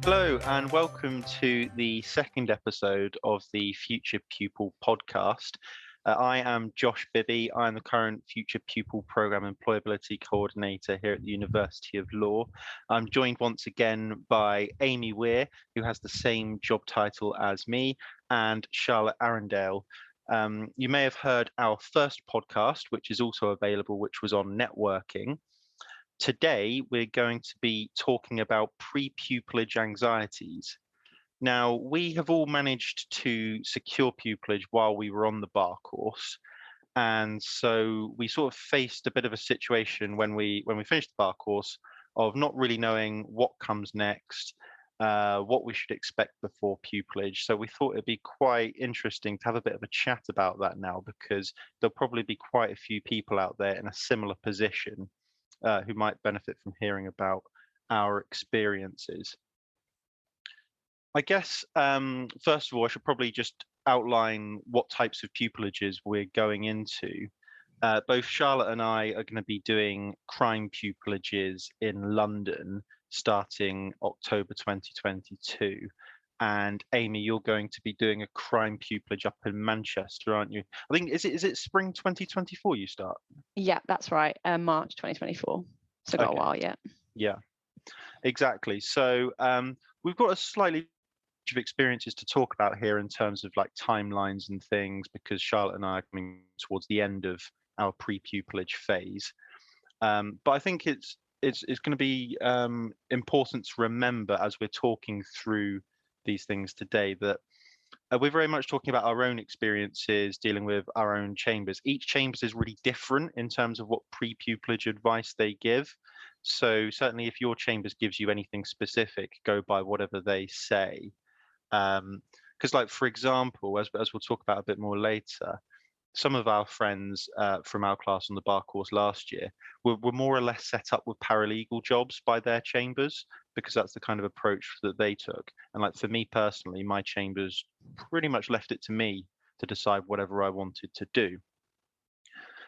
Hello and welcome to the second episode of the Future Pupil podcast. I am Josh Bibby. I am the current Future Pupil Programme Employability Coordinator here at the University of Law. I'm joined once again by Amy Weir, who has the same job title as me, and Charlotte Arundale. You may have heard our first podcast, which is also available, which was on networking. Today, we're going to be talking about pre-pupillage anxieties. Now, we have all managed to secure pupillage while we were on the bar course. And so we sort of faced a bit of a situation when we finished the bar course of not really knowing what comes next, what we should expect before pupillage. So we thought it'd be quite interesting to have a bit of a chat about that now, because there'll probably be quite a few people out there in a similar position who might benefit from hearing about our experiences. I guess, first of all, I should probably just outline what types of pupillages we're going into. Both Charlotte and I are going to be doing crime pupillages in London starting October 2022. And Amy, you're going to be doing a crime pupillage up in Manchester, aren't you? I think, is it spring 2024 you start? Yeah, that's right. March 2024. So got a while yet. Yeah, exactly. So we've got a slightly of experiences to talk about here in terms of like timelines and things, because Charlotte and I are coming towards the end of our pre-pupillage phase. But I think it's going to be important to remember as we're talking through these things today that we're very much talking about our own experiences dealing with our own chambers. Each chambers is really different in terms of what pre-pupillage advice they give. So certainly if your chambers gives you anything specific, go by whatever they say. Because like, for example, as we'll talk about a bit more later, some of our friends from our class on the bar course last year were more or less set up with paralegal jobs by their chambers, because that's the kind of approach that they took. And like for me personally, my chambers pretty much left it to me to decide whatever I wanted to do.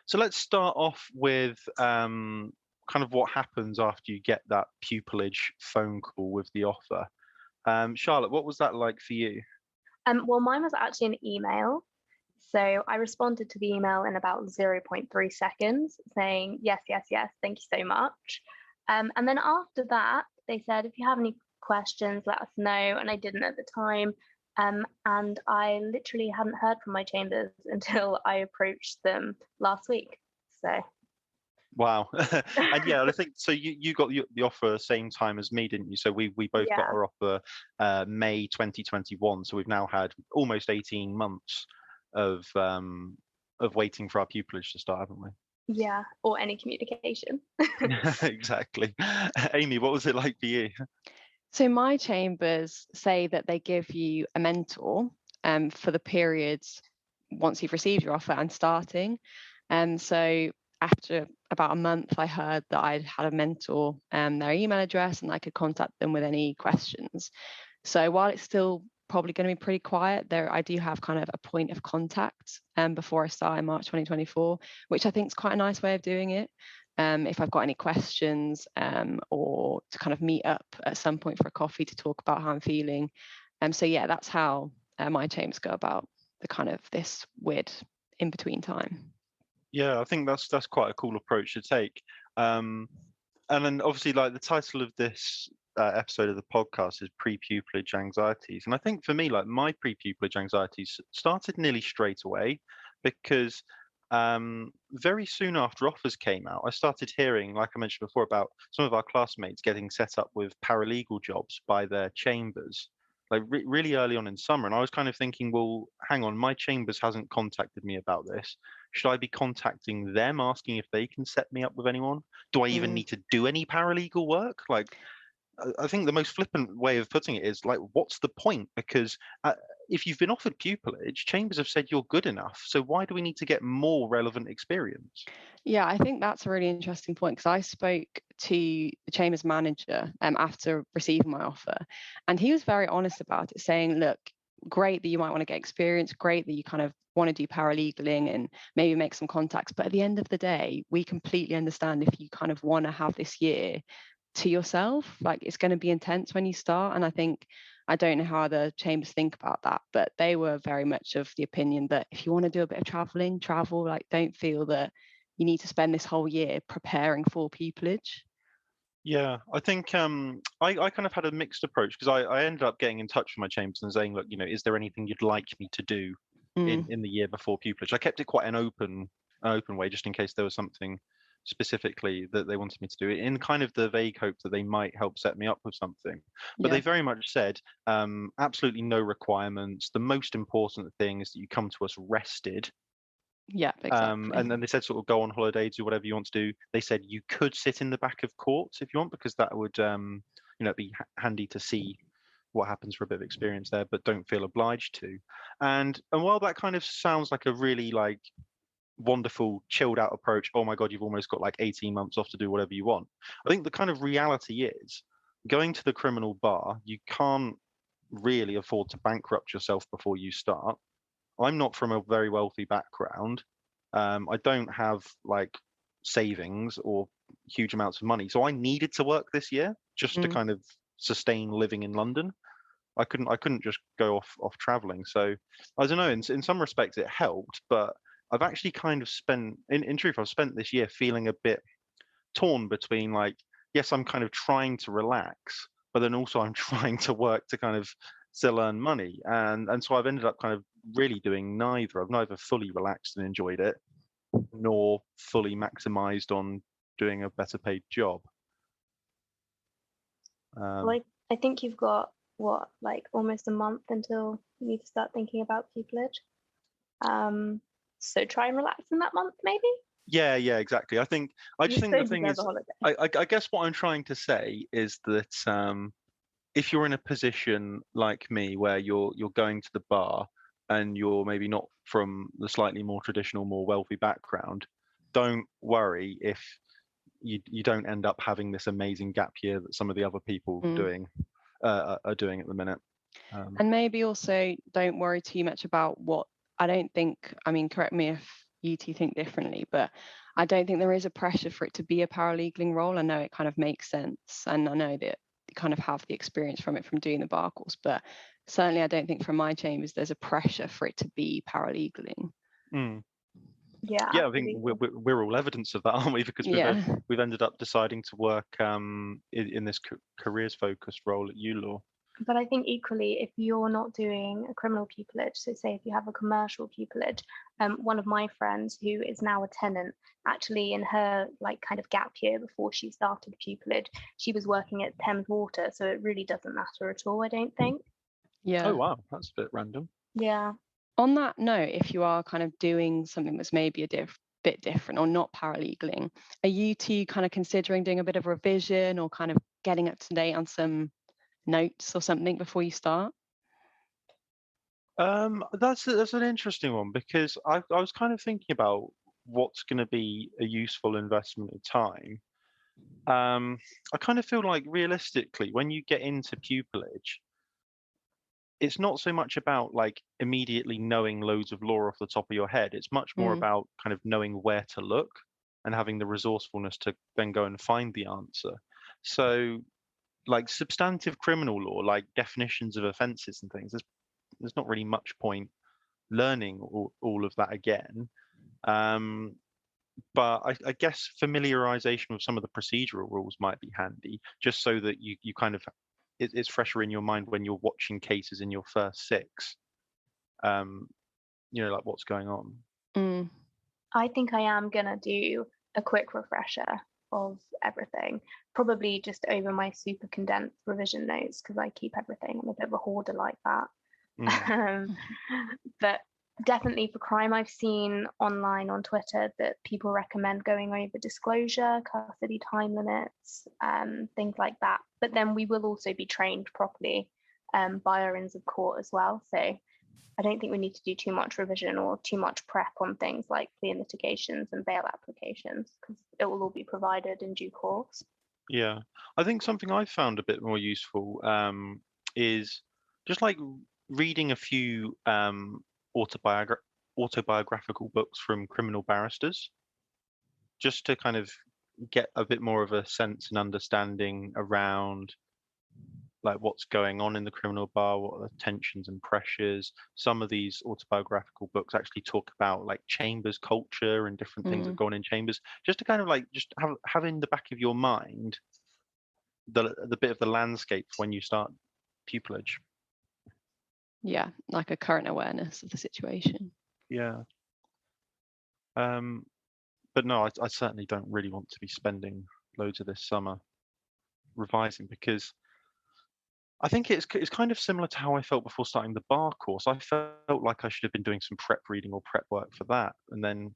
So let's start off with kind of what happens after you get that pupillage phone call with the offer. Charlotte, what was that like for you? Well, mine was actually an email. So I responded to the email in about 0.3 seconds saying, yes, thank you so much. And then after that, they said, if you have any questions, let us know. And I didn't at the time. And I literally hadn't heard from my chambers until I approached them last week. So. Wow. And yeah, I think so. You got the offer same time as me, didn't you? So we both got our offer May 2021. So we've now had almost 18 months of waiting for our pupillage to start, haven't we? Yeah, or any communication. Exactly. Amy, what was it like for you? So my chambers say that they give you a mentor for the periods once you've received your offer and starting. And so after about a month, I heard that I'd had a mentor and their email address, and I could contact them with any questions. So while it's still probably going to be pretty quiet, I do have kind of a point of contact before I start in March 2024, which I think is quite a nice way of doing it. If I've got any questions or to kind of meet up at some point for a coffee to talk about how I'm feeling. So yeah, that's how my chambers go about the kind of this weird in-between time. Yeah, I think that's quite a cool approach to take. And then obviously, like, the title of this episode of the podcast is pre-pupillage anxieties. And I think for me, like, my pre-pupillage anxieties started nearly straight away, because very soon after offers came out, I started hearing, like I mentioned before, about some of our classmates getting set up with paralegal jobs by their chambers, like really early on in summer. And I was kind of thinking, well, hang on, my chambers hasn't contacted me about this. Should I be contacting them, asking if they can set me up with anyone? Do I even need to do any paralegal work? Like, I think the most flippant way of putting it is, like, what's the point? Because if you've been offered pupillage, chambers have said you're good enough. So why do we need to get more relevant experience? Yeah, I think that's a really interesting point, because I spoke to the Chambers manager after receiving my offer, and he was very honest about it, saying, look, great that you might want to get experience, great that you kind of want to do paralegaling and maybe make some contacts. But at the end of the day, we completely understand if you kind of want to have this year to yourself, like it's going to be intense when you start. And I don't know how the chambers think about that, but they were very much of the opinion that if you want to do a bit of traveling, travel, like don't feel that you need to spend this whole year preparing for pupillage. Yeah, I think I kind of had a mixed approach, because I ended up getting in touch with my chambers and saying, look, is there anything you'd like me to do in the year before pupillage? I kept it quite an open way, just in case there was something specifically that they wanted me to do, in kind of the vague hope that they might help set me up with something. But they very much said, absolutely no requirements. The most important thing is that you come to us rested. Yeah, exactly. And then they said sort of go on holiday, do whatever you want to do. They said you could sit in the back of courts if you want, because that would be handy to see what happens for a bit of experience there, but don't feel obliged to. And while that kind of sounds like a really like wonderful chilled out approach, oh my god, you've almost got like 18 months off to do whatever you want, I think the kind of reality is, going to the criminal bar, you can't really afford to bankrupt yourself before you start. I'm not from a very wealthy background. I don't have like savings or huge amounts of money, so I needed to work this year just to kind of sustain living in London. I couldn't just go off traveling. So I don't know. In some respects, it helped, but I've actually kind of in truth, I've spent this year feeling a bit torn between, like, yes, I'm kind of trying to relax, but then also I'm trying to work to kind of still earn money, and so I've ended up kind of really doing neither. I've neither fully relaxed and enjoyed it, nor fully maximized on doing a better paid job. Well, I think you've got like almost a month until you need to start thinking about pupillage. So try and relax in that month, maybe. Yeah, exactly. I just think the thing is, I guess what I'm trying to say is that if you're in a position like me where you're going to the bar and you're maybe not from the slightly more traditional, more wealthy background, don't worry if you don't end up having this amazing gap year that some of the other people are doing at the minute. And maybe also don't worry too much about what, correct me if you two think differently, but I don't think there is a pressure for it to be a paralegaling role. I know it kind of makes sense, and I know that you kind of have the experience from it from doing the bar course, but certainly I don't think from my chambers there's a pressure for it to be paralegaling. Yeah, I think we're all evidence of that, aren't we? Because we've ended up deciding to work in this careers focused role at ULaw. But I think equally, if you're not doing a criminal pupillage, so say if you have a commercial pupillage, one of my friends who is now a tenant, actually in her like kind of gap year before she started pupillage, she was working at Thames Water, so it really doesn't matter at all, I don't think. Yeah. Oh wow, that's a bit random. Yeah. On that note, if you are kind of doing something that's maybe a bit different or not paralegaling, are you two kind of considering doing a bit of revision or kind of getting up to date on some notes or something before you start? That's an interesting one, because I was kind of thinking about what's going to be a useful investment of time. I kind of feel like realistically, when you get into pupillage, it's not so much about like immediately knowing loads of law off the top of your head. It's much more about kind of knowing where to look and having the resourcefulness to then go and find the answer. So like substantive criminal law, like definitions of offences and things, there's not really much point learning all of that again. But I guess familiarization with some of the procedural rules might be handy, just so that you kind of, it's fresher in your mind when you're watching cases in your first six. Like what's going on. I think I am gonna do a quick refresher of everything, probably just over my super condensed revision notes, because I keep everything. I'm a bit of a hoarder like that. But definitely for crime, I've seen online on Twitter that people recommend going over disclosure, custody time limits, things like that. But then we will also be trained properly by our Inns of Court as well. So I don't think we need to do too much revision or too much prep on things like plea litigations and bail applications, because it will all be provided in due course. Yeah, I think something I found a bit more useful is just like reading a few autobiographical books from criminal barristers, just to kind of get a bit more of a sense and understanding around like what's going on in the criminal bar, what are the tensions and pressures. Some of these autobiographical books actually talk about like chambers culture and different things that go on in chambers, just to kind of like just have in the back of your mind the bit of the landscape when you start pupillage. Yeah, like a current awareness of the situation. Yeah. But no, I certainly don't really want to be spending loads of this summer revising, because I think it's kind of similar to how I felt before starting the bar course. I felt like I should have been doing some prep reading or prep work for that, and then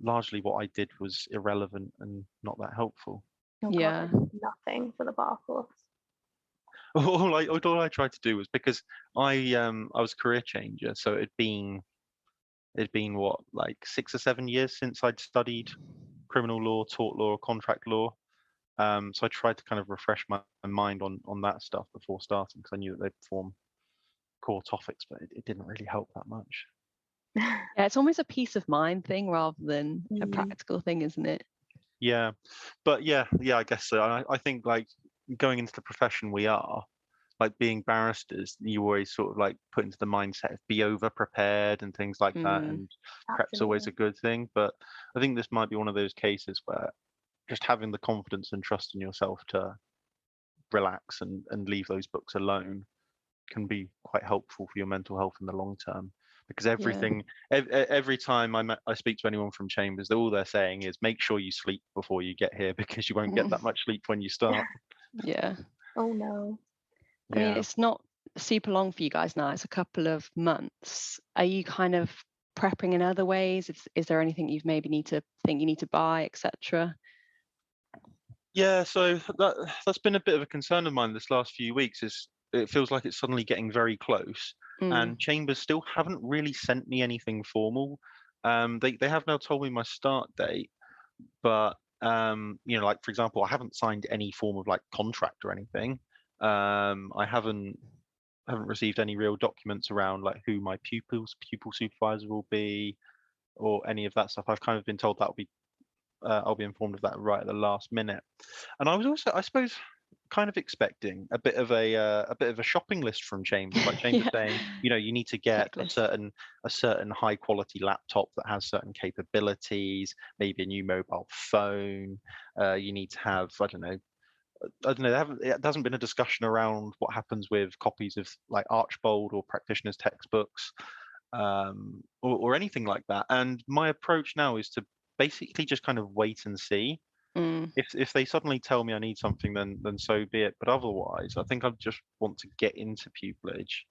largely what I did was irrelevant and not that helpful. Oh God, Yeah. I did nothing for the bar course. All I tried to do was, because I was a career changer, so it'd been what, like 6 or 7 years since I'd studied criminal law, tort law, contract law. So I tried to kind of refresh my mind on that stuff before starting, because I knew that they'd form core topics, but it didn't really help that much. Yeah, it's almost a peace of mind thing rather than a practical thing, isn't it? Yeah, but yeah, I guess so. I think like going into the profession we are, like being barristers, you always sort of like put into the mindset of be over prepared and things like that, and prep's always a good thing. But I think this might be one of those cases where just having the confidence and trust in yourself to relax and leave those books alone can be quite helpful for your mental health in the long term. Because every time I speak to anyone from Chambers, all they're saying is make sure you sleep before you get here, because you won't get that much sleep when you start. Yeah. Oh no. I mean, it's not super long for you guys now. It's a couple of months. Are you kind of prepping in other ways? Is there anything you need to buy, etc.? Yeah, so that's been a bit of a concern of mine this last few weeks. Is it feels like it's suddenly getting very close, and Chambers still haven't really sent me anything formal. They have now told me my start date, but like for example, I haven't signed any form of like contract or anything. I haven't received any real documents around like who my pupil supervisor will be, or any of that stuff. I've kind of been told that'll be I'll be informed of that right at the last minute. And I was also, I suppose, kind of expecting a bit of a shopping list from Chambers, like Chambers saying, you need to get a certain high quality laptop that has certain capabilities, maybe a new mobile phone. You need to have, I don't know. It hasn't been a discussion around what happens with copies of like Archbold or practitioners' textbooks, or anything like that. And my approach now is to basically just kind of wait and see. If they suddenly tell me I need something, then so be it. But otherwise, I think I just want to get into pupillage.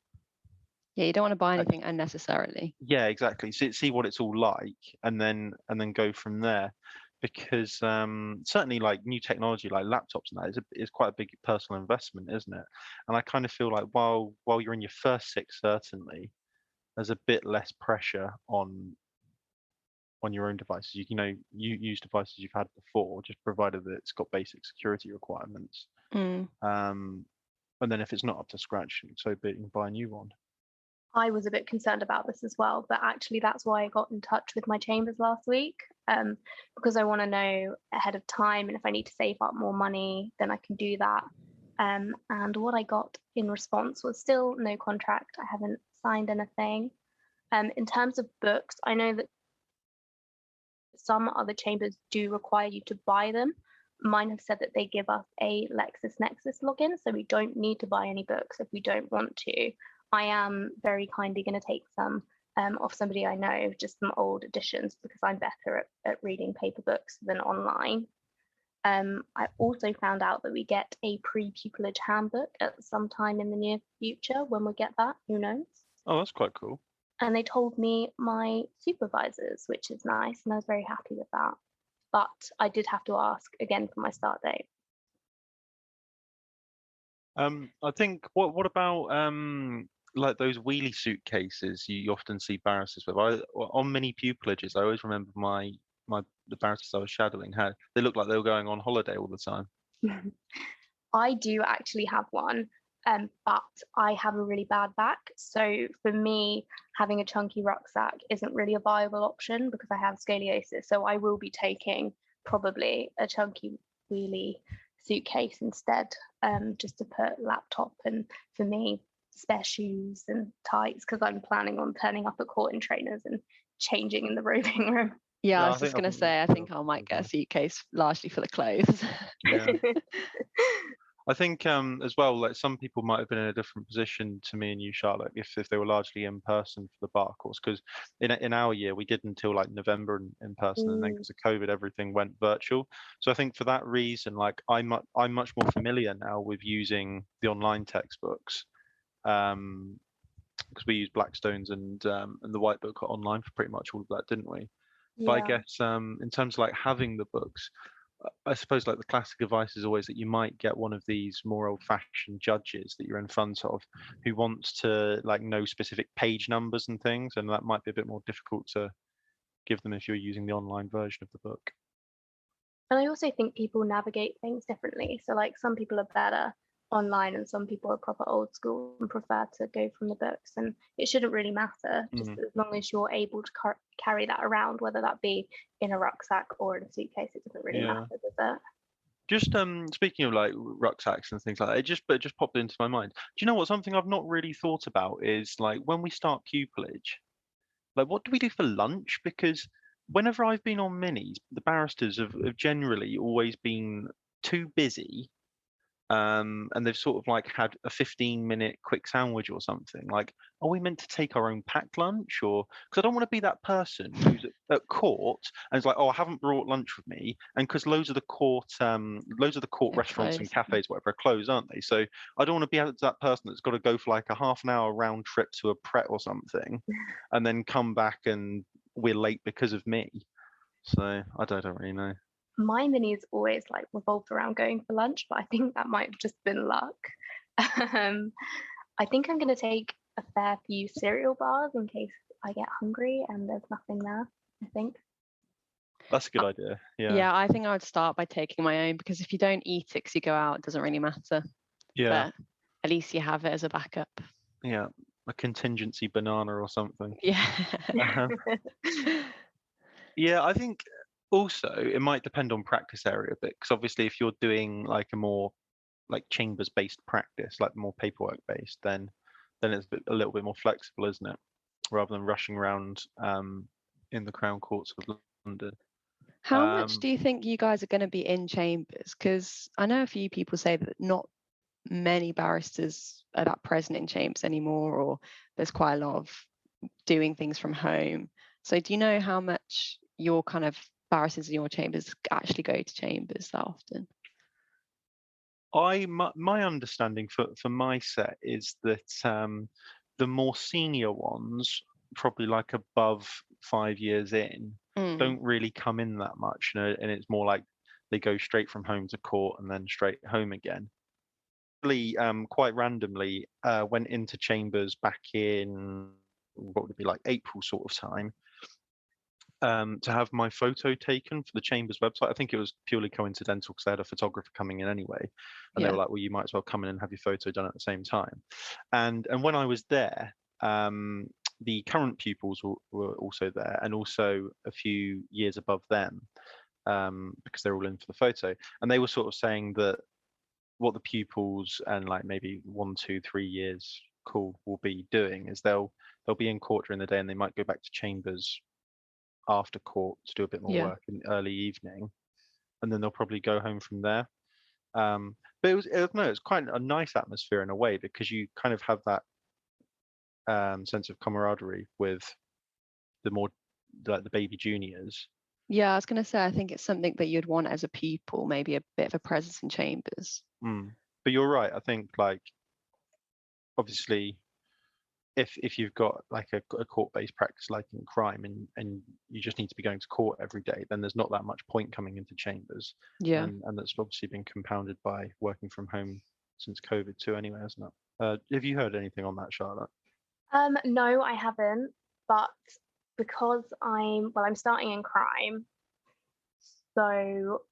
Yeah, you don't want to buy anything unnecessarily. Yeah, exactly. See what it's all like, and then go from there. Because certainly, like new technology, like laptops and that, is quite a big personal investment, isn't it? And I kind of feel like while you're in your first 6, certainly, there's a bit less pressure on your own devices. You use devices you've had before, just provided that it's got basic security requirements. And then if it's not up to scratch, so be it, you can buy a new one. I was a bit concerned about this as well, but actually that's why I got in touch with my chambers last week, because I want to know ahead of time, and if I need to save up more money, then I can do that. And what I got in response was still no contract. I haven't signed anything. In terms of books, I know that some other chambers do require you to buy them. Mine have said that they give us a LexisNexis login, so we don't need to buy any books if we don't want to. I am very kindly going to take some off somebody I know, just some old editions, because I'm better at reading paper books than online. I also found out that we get a pre-pupillage handbook at some time in the near future. When we get that, who knows? Oh, that's quite cool. And they told me my supervisors, which is nice, and I was very happy with that. But I did have to ask again for my start date. I think what about like those wheelie suitcases you often see barristers with. On many pupilages, I always remember the barristers I was shadowing they looked like they were going on holiday all the time. I do actually have one, but I have a really bad back. So for me, having a chunky rucksack isn't really a viable option because I have scoliosis. So I will be taking probably a chunky wheelie suitcase instead, just to put laptop and, for me, spare shoes and tights, because I'm planning on turning up at court in trainers and changing in the roving room. Yeah, I was just going to say, I think I might get a suitcase largely for the clothes. Yeah. I think as well, like some people might have been in a different position to me and you, Charlotte, if they were largely in person for the bar course, because in our year we did until like November in person, and then because of COVID everything went virtual. So I think for that reason, like I'm much more familiar now with using the online textbooks, because we used Blackstone's and the White Book online for pretty much all of that, didn't we? Yeah. But I guess in terms of like having the books, I suppose like the classic advice is always that you might get one of these more old-fashioned judges that you're in front of who wants to like know specific page numbers and things, and that might be a bit more difficult to give them if you're using the online version of the book. And I also think people navigate things differently. So like some people are better online and some people are proper old school and prefer to go from the books, and it shouldn't really matter, just as long as you're able to carry that around, whether that be in a rucksack or in a suitcase. It doesn't really matter, does it? Just speaking of like rucksacks and things like that, it just popped into my mind. Do you know what, something I've not really thought about is like when we start pupillage, like what do we do for lunch? Because whenever I've been on minis, the barristers have generally always been too busy. And they've sort of like had a 15-minute quick sandwich or something. Like, are we meant to take our own packed lunch? Or because I don't want to be that person who's at court and is like, oh, I haven't brought lunch with me, and because loads of the court restaurants and cafes, whatever, are closed, aren't they? So I don't want to be that person that's got to go for like a half an hour round trip to a Pret or something, and then come back and we're late because of me. So I don't really know. My minis always like revolved around going for lunch, but I think that might have just been luck. I think I'm going to take a fair few cereal bars in case I get hungry and there's nothing there, I think. That's a good idea. Yeah, I think I would start by taking my own, because if you don't eat it because you go out, it doesn't really matter. Yeah. But at least you have it as a backup. Yeah, a contingency banana or something. Yeah. Yeah, I think also it might depend on practice area a bit, because obviously if you're doing like a more like chambers based practice, like more paperwork based, then it's a little bit more flexible, isn't it, rather than rushing around in the Crown Courts of London. How much do you think you guys are going to be in chambers? Because I know a few people say that not many barristers are that present in chambers anymore, or there's quite a lot of doing things from home. So do you know how much your kind of barristers in your chambers actually go to chambers that often? My understanding for my set is that the more senior ones, probably like above 5 years in, don't really come in that much, and it's more like they go straight from home to court and then straight home again. Really, quite randomly, went into chambers back in what would it be, like April sort of time, to have my photo taken for the Chambers website. I think it was purely coincidental because they had a photographer coming in anyway, and they were like, well, you might as well come in and have your photo done at the same time. And when I was there, the current pupils were also there, and also a few years above them, because they're all in for the photo. And they were sort of saying that what the pupils and like maybe 1, 2, 3 years cool will be doing is they'll be in court during the day, and they might go back to chambers after court to do a bit more work in the early evening, and then they'll probably go home from there. But it's quite a nice atmosphere in a way, because you kind of have that sense of camaraderie with the baby juniors. Yeah, I was going to say, I think it's something that you'd want as a pupil, maybe a bit of a presence in chambers. But you're right. I think like obviously if you've got like a court-based practice like in crime, and you just need to be going to court every day, then there's not that much point coming into chambers. Yeah. And that's obviously been compounded by working from home since COVID too anyway, hasn't it? Have you heard anything on that, Charlotte? No, I haven't, but because I'm starting in crime, so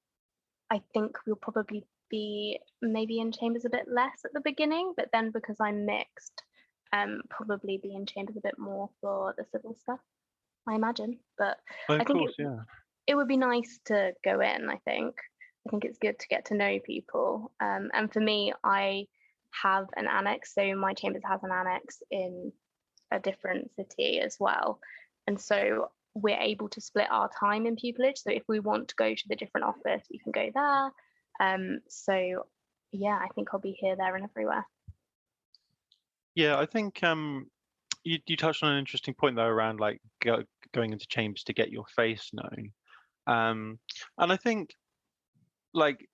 I think we'll probably be maybe in chambers a bit less at the beginning, but then because I'm mixed, probably be in chambers a bit more for the civil stuff, I imagine. But Of I think course, yeah. it would be nice to go in, I think. I think it's good to get to know people. And for me, I have an annex, so my chambers has an annex in a different city as well. And so we're able to split our time in pupillage. So if we want to go to the different office, we can go there. So yeah, I think I'll be here, there, and everywhere. Yeah, I think you touched on an interesting point though around like going into chambers to get your face known. And I think like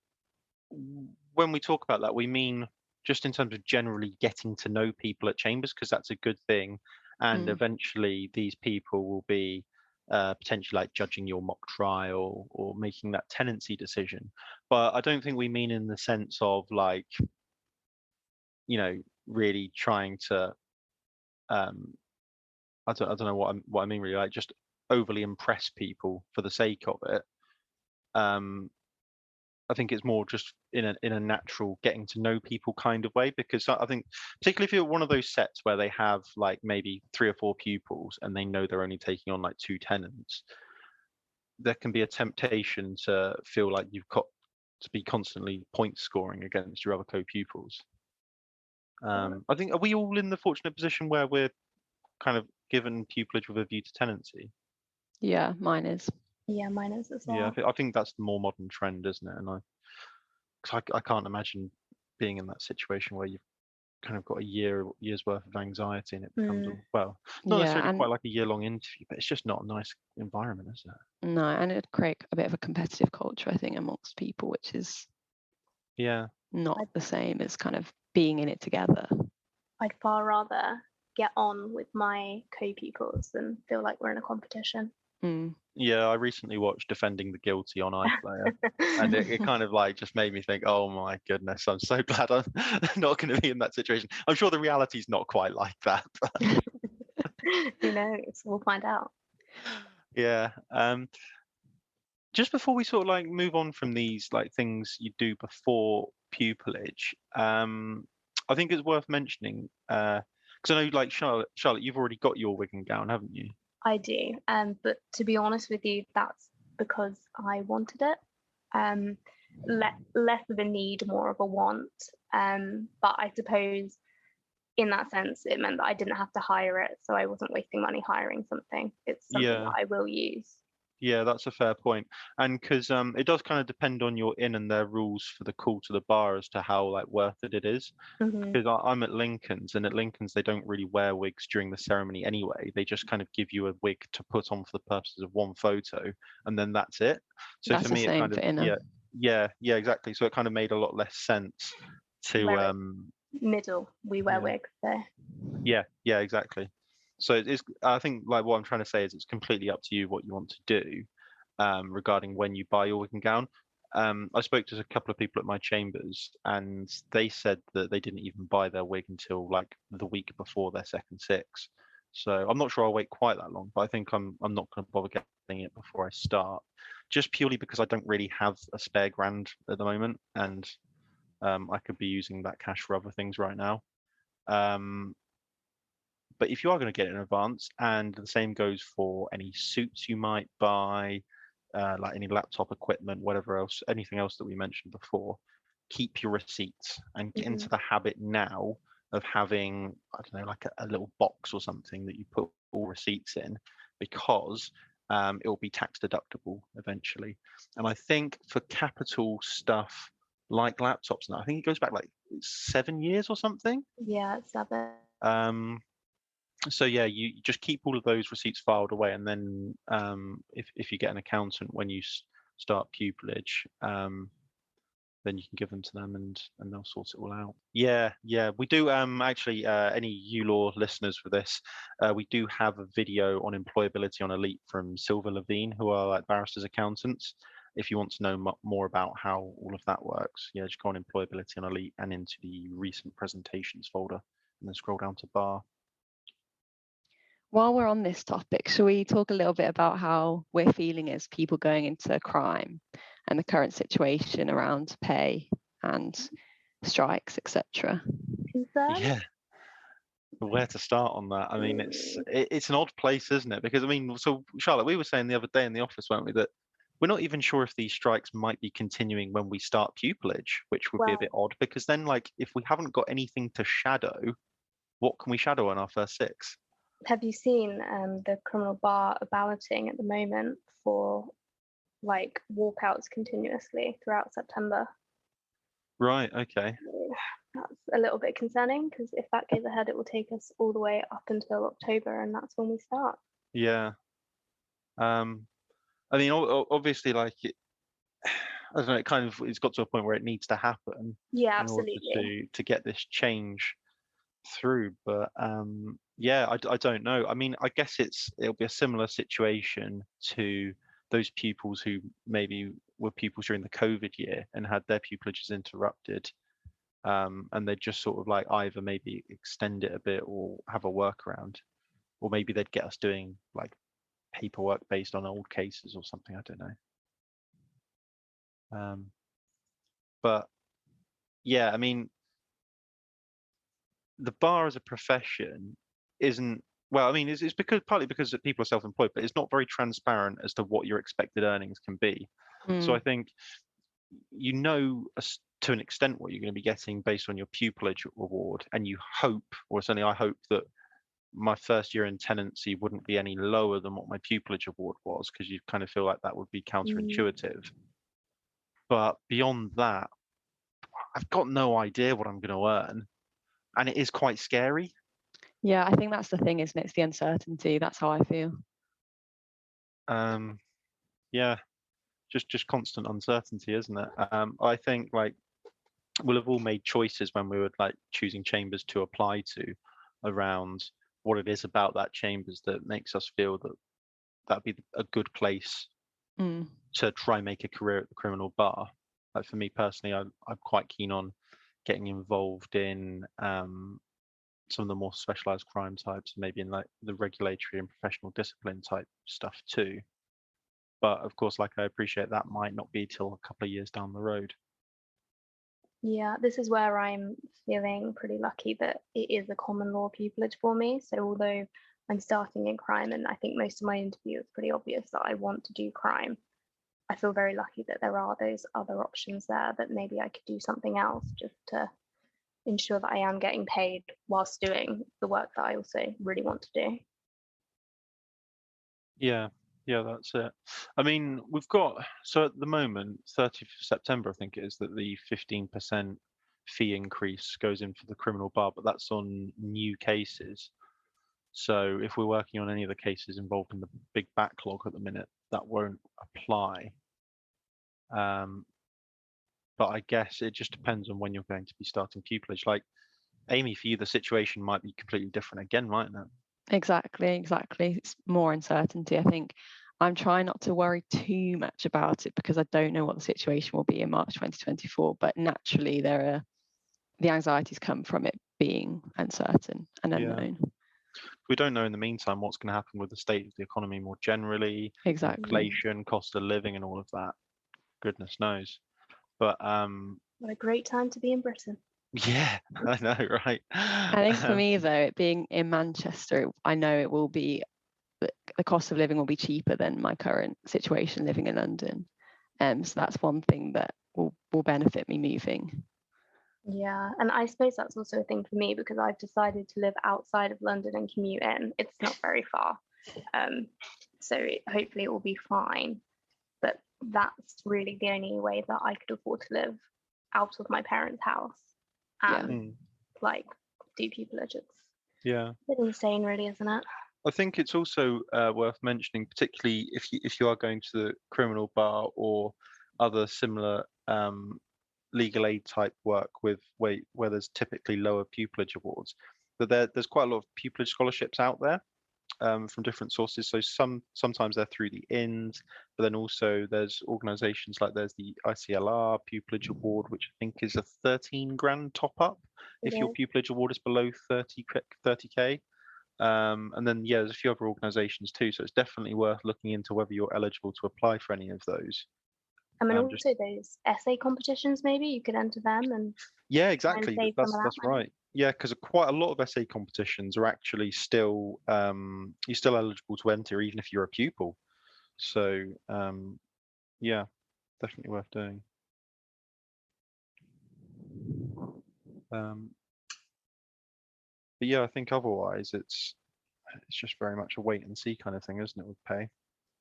when we talk about that, we mean just in terms of generally getting to know people at chambers, because that's a good thing. And eventually these people will be potentially like judging your mock trial or making that tenancy decision. But I don't think we mean in the sense of like, really trying to I don't know what I mean really, like just overly impress people for the sake of it. I think it's more just in a natural getting to know people kind of way, because I think particularly if you're one of those sets where they have like maybe 3 or 4 pupils and they know they're only taking on like 2 tenants, there can be a temptation to feel like you've got to be constantly point scoring against your other co-pupils. I think, are we all in the fortunate position where we're kind of given pupillage with a view to tenancy? Yeah, mine is. Yeah, mine is as well. Yeah, I think that's the more modern trend, isn't it? And I can't imagine being in that situation where you've kind of got a year's worth of anxiety and it becomes not necessarily quite like a year-long interview, but it's just not a nice environment, is it? No, and it'd create a bit of a competitive culture, I think, amongst people, which is not the same as kind of being in it together. I'd far rather get on with my co-pupils than feel like we're in a competition. Yeah, I recently watched Defending the Guilty on iPlayer, and it kind of like just made me think, oh my goodness, I'm so glad I'm not going to be in that situation. I'm sure the reality is not quite like that. But who knows? We'll find out. Yeah. Just before we sort of like move on from these like things you do before pupillage, I think it's worth mentioning because I know like Charlotte, you've already got your wig and gown, haven't you? I do, but to be honest with you, that's because I wanted it. Less of a need, more of a want. But I suppose in that sense, it meant that I didn't have to hire it, so I wasn't wasting money hiring something. It's something that I will use. Yeah, that's a fair point. And because it does kind of depend on your inn and their rules for the call to the bar as to how like worth it is. Because I'm at Lincoln's, and at Lincoln's they don't really wear wigs during the ceremony anyway. They just kind of give you a wig to put on for the purposes of one photo, and then that's it. So that's for me, it kind of yeah, exactly. So it kind of made a lot less sense to middle. We wear wigs there. Yeah, exactly. So it's I think like what I'm trying to say is it's completely up to you what you want to do regarding when you buy your wig and gown. I spoke to a couple of people at my chambers, and they said that they didn't even buy their wig until like the week before their second six. So I'm not sure I'll wait quite that long, but I think I'm not going to bother getting it before I start, just purely because I don't really have a spare grand at the moment, and I could be using that cash for other things right now. But if you are going to get it in advance, and the same goes for any suits you might buy, like any laptop equipment, whatever else, anything else that we mentioned before, keep your receipts and get into the habit now of having, I don't know, like a little box or something that you put all receipts in, because it will be tax deductible eventually. And I think for capital stuff like laptops now, I think it goes back like 7 years or something. Yeah, 7. So yeah, you just keep all of those receipts filed away, and then if you get an accountant when you start pupillage, then you can give them to them, and they'll sort it all out. Yeah, we do actually any ULaw listeners for this, we do have a video on employability on Elite from Silver Levine, who are like barristers accountants. If you want to know more about how all of that works, yeah, just go on employability on Elite and into the recent presentations folder, and then scroll down to bar. While we're on this topic, shall we talk a little bit about how we're feeling as people going into crime and the current situation around pay and strikes, etc.? Concern? Yeah. Where to start on that? I mean, it's an odd place, isn't it? Because I mean, so Charlotte, we were saying the other day in the office, weren't we, that we're not even sure if these strikes might be continuing when we start pupillage, which would be a Well, bit odd. Because then, like, if we haven't got anything to shadow, what can we shadow on our first six? have you seen the criminal bar balloting at the moment for like walkouts continuously throughout September? Right. Okay. That's a little bit concerning because if that goes ahead, it will take us all the way up until October, and that's when we start. Yeah. I mean, obviously, like, I don't know. It kind of it's got to a point where it needs to happen Yeah, in order absolutely. to get this change through. But yeah, I don't know. I mean, I guess it'll be a similar situation to those pupils who maybe were pupils during the COVID year and had their pupillages interrupted. And they'd just sort of like either maybe extend it a bit or have a workaround, or maybe they'd get us doing like paperwork based on old cases or something. I don't know. But yeah, I mean, the bar as a profession isn't well. I mean, it's because partly because people are self-employed, but it's not very transparent as to what your expected earnings can be. So I think to an extent what you're going to be getting based on your pupillage award, and you hope, or certainly I hope, that my first year in tenancy wouldn't be any lower than what my pupillage award was, because you kind of feel like that would be counterintuitive. But beyond that, I've got no idea what I'm going to earn, and it is quite scary. Yeah, I think that's the thing, isn't it? It's the uncertainty. That's how I feel. Yeah, just constant uncertainty, isn't it? I think like we'll have all made choices when we were like choosing chambers to apply to around what it is about that chambers that makes us feel that that'd be a good place to try and make a career at the criminal bar. Like for me personally, I'm quite keen on getting involved in some of the more specialized crime types, maybe in like the regulatory and professional discipline type stuff too. But of course, like I appreciate that might not be till a couple of years down the road. Yeah, this is where I'm feeling pretty lucky that it is a common law pupillage for me. So although I'm starting in crime, and I think most of my interview is pretty obvious that I want to do crime, I feel very lucky that there are those other options there, that maybe I could do something else just to ensure that I am getting paid whilst doing the work that I also really want to do. Yeah, that's it. I mean, we've got, so at the moment, 30th of September, I think it is, that the 15% fee increase goes in for the criminal bar, but that's on new cases. So if we're working on any of the cases involved in the big backlog at the minute, that won't apply. But I guess it just depends on when you're going to be starting pupillage. Like, Amy, for you, the situation might be completely different again, mightn't it? Exactly. It's more uncertainty. I think I'm trying not to worry too much about it because I don't know what the situation will be in March 2024. But naturally, the anxieties come from it being uncertain and unknown. We don't know in the meantime what's going to happen with the state of the economy more generally, inflation, cost of living, and all of that. Goodness knows. But what a great time to be in Britain. Yeah, I know, right? I think for me, though, it being in Manchester, I know it will be, the cost of living will be cheaper than my current situation living in London. So that's one thing that will benefit me moving. Yeah, and I suppose that's also a thing for me because I've decided to live outside of London and commute in. It's not very far. So hopefully it will be fine. But that's really the only way that I could afford to live out of my parents' house and like do pupillage. It's a bit insane, really, isn't it? I think it's also worth mentioning, particularly if you are going to the criminal bar or other similar legal aid type work with where there's typically lower pupillage awards, that there's quite a lot of pupillage scholarships out there from different sources. So sometimes they're through the INS, but then also there's organisations like there's the ICLR Pupillage Award, which I think is a 13 grand top up if your pupillage award is below 30k. And then there's a few other organisations too, so it's definitely worth looking into whether you're eligible to apply for any of those. I mean, also those essay competitions, maybe you could enter them and exactly. save That's some of that money. right. Yeah, because quite a lot of essay competitions are actually still you're still eligible to enter even if you're a pupil. So yeah, definitely worth doing. But yeah, I think otherwise it's just very much a wait and see kind of thing, isn't it, with pay?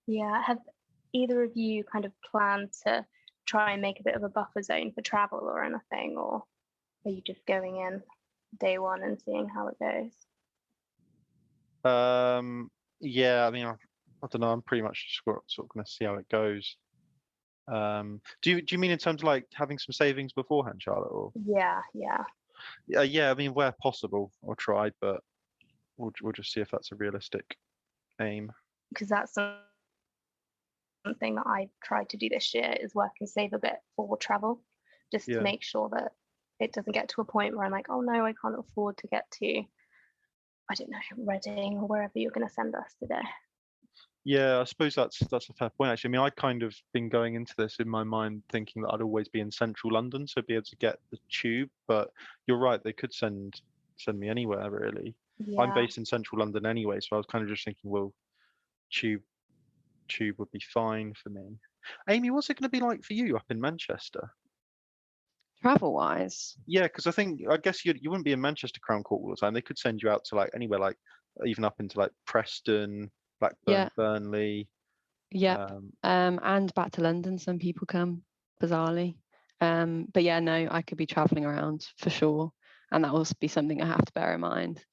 Yeah. Have either of you kind of planned to try and make a bit of a buffer zone for travel or anything, or are you just going in day one and seeing how it goes? Yeah, I mean, I don't know. I'm pretty much just sort of going to see how it goes. Do you mean in terms of like having some savings beforehand, Charlotte? Or Yeah. yeah, I mean, where possible, I'll try, but we'll just see if that's a realistic aim. Because that's something that I tried to do this year, is work and save a bit for travel, just to make sure that it doesn't get to a point where I'm like, oh no, I can't afford to get to, I don't know, Reading or wherever you're going to send us today. Yeah, I suppose that's a fair point, actually. I mean, I'd kind of been going into this in my mind thinking that I'd always be in central London, so be able to get the tube. But you're right, they could send me anywhere, really. Yeah. I'm based in central London anyway, so I was kind of just thinking, well, tube would be fine for me. Amy, what's it going to be like for you up in Manchester? Travel-wise? Yeah, because I guess you wouldn't be in Manchester Crown Court all the time. They could send you out to like anywhere, like even up into like Preston, Blackburn, Burnley. Yep. And back to London, some people come, bizarrely. But yeah, no, I could be traveling around for sure, and that will be something I have to bear in mind,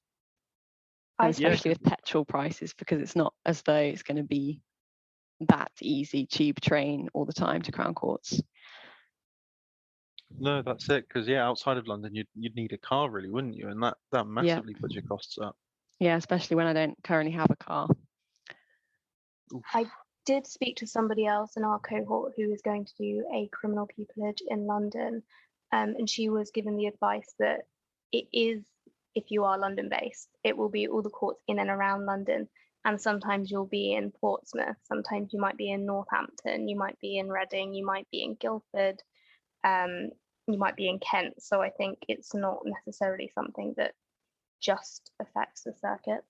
especially with petrol prices, because it's not as though it's going to be that easy, cheap train all the time to Crown Courts. No, that's it. Because outside of London, you'd need a car, really, wouldn't you? And that massively puts your costs up. Yeah, especially when I don't currently have a car. Oof. I did speak to somebody else in our cohort who is going to do a criminal pupillage in London, and she was given the advice that it is, if you are London based, it will be all the courts in and around London, and sometimes you'll be in Portsmouth, sometimes you might be in Northampton, you might be in Reading, you might be in Guildford, you might be in Kent. So I think it's not necessarily something that just affects the circuits.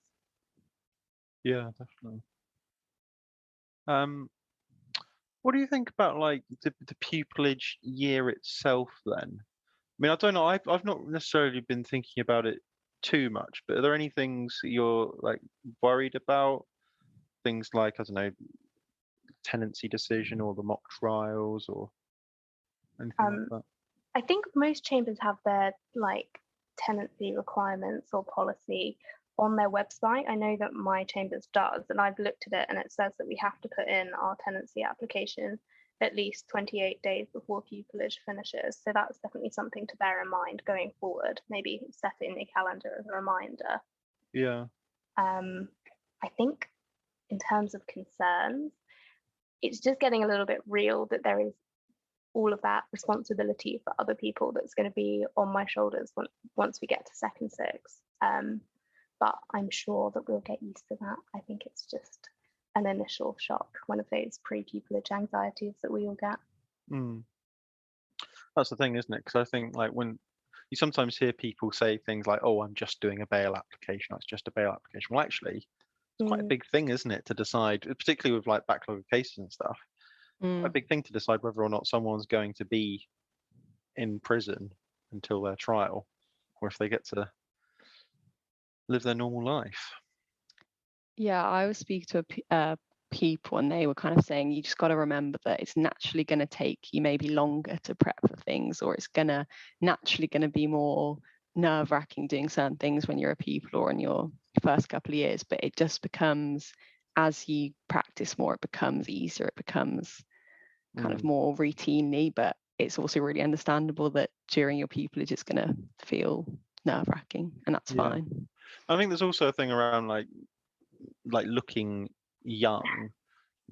Yeah, definitely. What do you think about like the pupillage year itself then? I mean, I don't know. I've not necessarily been thinking about it too much, but are there any things that you're like worried about? Things like, I don't know, tenancy decision or the mock trials or anything like that? I think most chambers have their like tenancy requirements or policy on their website. I know that my chambers does, and I've looked at it and it says that we have to put in our tenancy application at least 28 days before pupillage finishes. So that's definitely something to bear in mind going forward. Maybe set it in your calendar as a reminder. Yeah. I think in terms of concerns, it's just getting a little bit real that there is all of that responsibility for other people that's going to be on my shoulders once we get to second six. But I'm sure that we'll get used to that. I think it's just an initial shock, one of those pre-pupillage anxieties that we all get. That's the thing, isn't it? Because I think like when you sometimes hear people say things like, oh, I'm just doing a bail application, that's just a bail application. Well, actually, it's quite a big thing, isn't it, to decide, particularly with like backlog of cases and stuff. A big thing to decide whether or not someone's going to be in prison until their trial, or if they get to live their normal life. Yeah, I was speaking to people, and they were kind of saying you just got to remember that it's naturally going to take you maybe longer to prep for things, or it's naturally going to be more nerve-wracking doing certain things when you're a pupil or in your first couple of years. But it just becomes, as you practice more, it becomes easier. It becomes kind of more routinely, but it's also really understandable that during your pupillage it's going to feel nerve-wracking, and that's fine. I think there's also a thing around like looking young.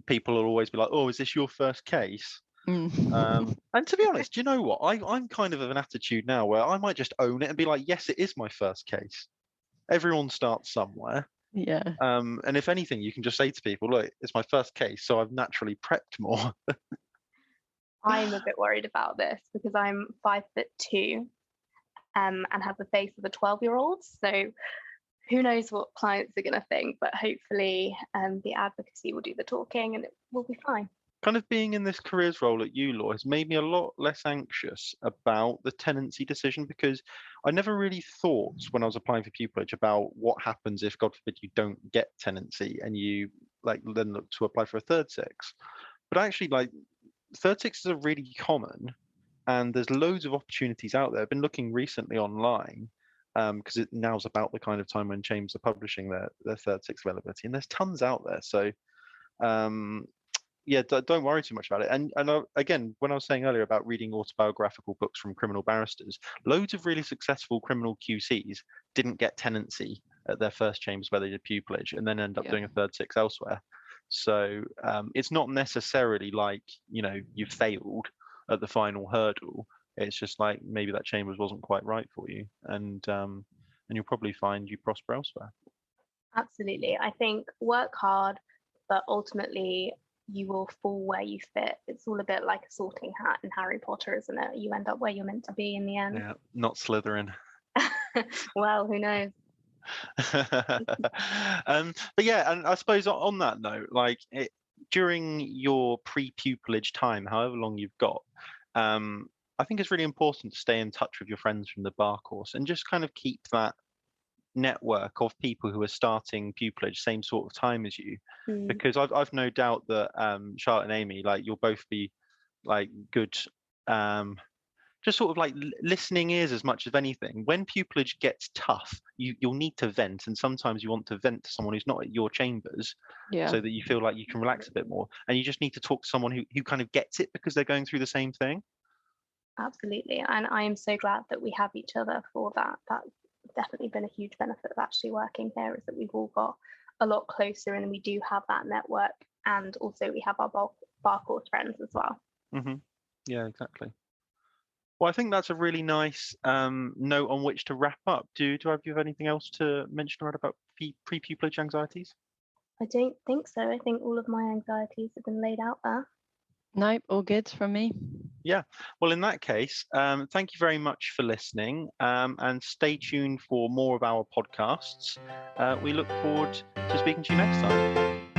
People will always be like, oh, is this your first case? And to be honest, do you know what? I'm kind of an attitude now where I might just own it and be like, yes, it is my first case. everyone starts somewhere. Yeah. And if anything, you can just say to people, look, it's my first case, so I've naturally prepped more. I'm a bit worried about this because I'm 5'2", and have the face of a 12-year-old. So who knows what clients are going to think, but hopefully the advocacy will do the talking and it will be fine. Kind of being in this careers role at ULaw has made me a lot less anxious about the tenancy decision, because I never really thought when I was applying for pupillage about what happens if, God forbid, you don't get tenancy and you then look to apply for a third six. But actually, third sixes are really common, and there's loads of opportunities out there. I've been looking recently online because it now's about the kind of time when chambers are publishing their third six availability, and there's tons out there. So yeah, don't worry too much about it. And again, when I was saying earlier about reading autobiographical books from criminal barristers, loads of really successful criminal QCs didn't get tenancy at their first chambers where they did pupillage, and then end up doing a third six elsewhere. So it's not necessarily like, you've failed at the final hurdle. It's just like maybe that chambers wasn't quite right for you, and you'll probably find you prosper elsewhere. Absolutely. I think work hard, but ultimately you will fall where you fit. It's all a bit like a sorting hat in Harry Potter, isn't it? You end up where you're meant to be in the end. Yeah, not Slytherin. Well, who knows? But yeah, and I suppose on that note, during your pre-pupillage time, however long you've got, I think it's really important to stay in touch with your friends from the bar course and just kind of keep that network of people who are starting pupillage same sort of time as you, because I've no doubt that Charlotte and Amy, you'll both be good just sort of listening ears as much as anything. When pupillage gets tough, you'll need to vent, and sometimes you want to vent to someone who's not at your chambers, so that you feel like you can relax a bit more, and you just need to talk to someone who kind of gets it because they're going through the same thing. Absolutely, and I am so glad that we have each other for that. That's definitely been a huge benefit of actually working here, is that we've all got a lot closer and we do have that network, and also we have our bar course friends as well. Yeah, exactly. Well, I think that's a really nice note on which to wrap up. Do you have anything else to mention about pre-pupillage anxieties? I don't think so. I think all of my anxieties have been laid out there. Nope, all good from me. Yeah, well, in that case, thank you very much for listening, and stay tuned for more of our podcasts. We look forward to speaking to you next time.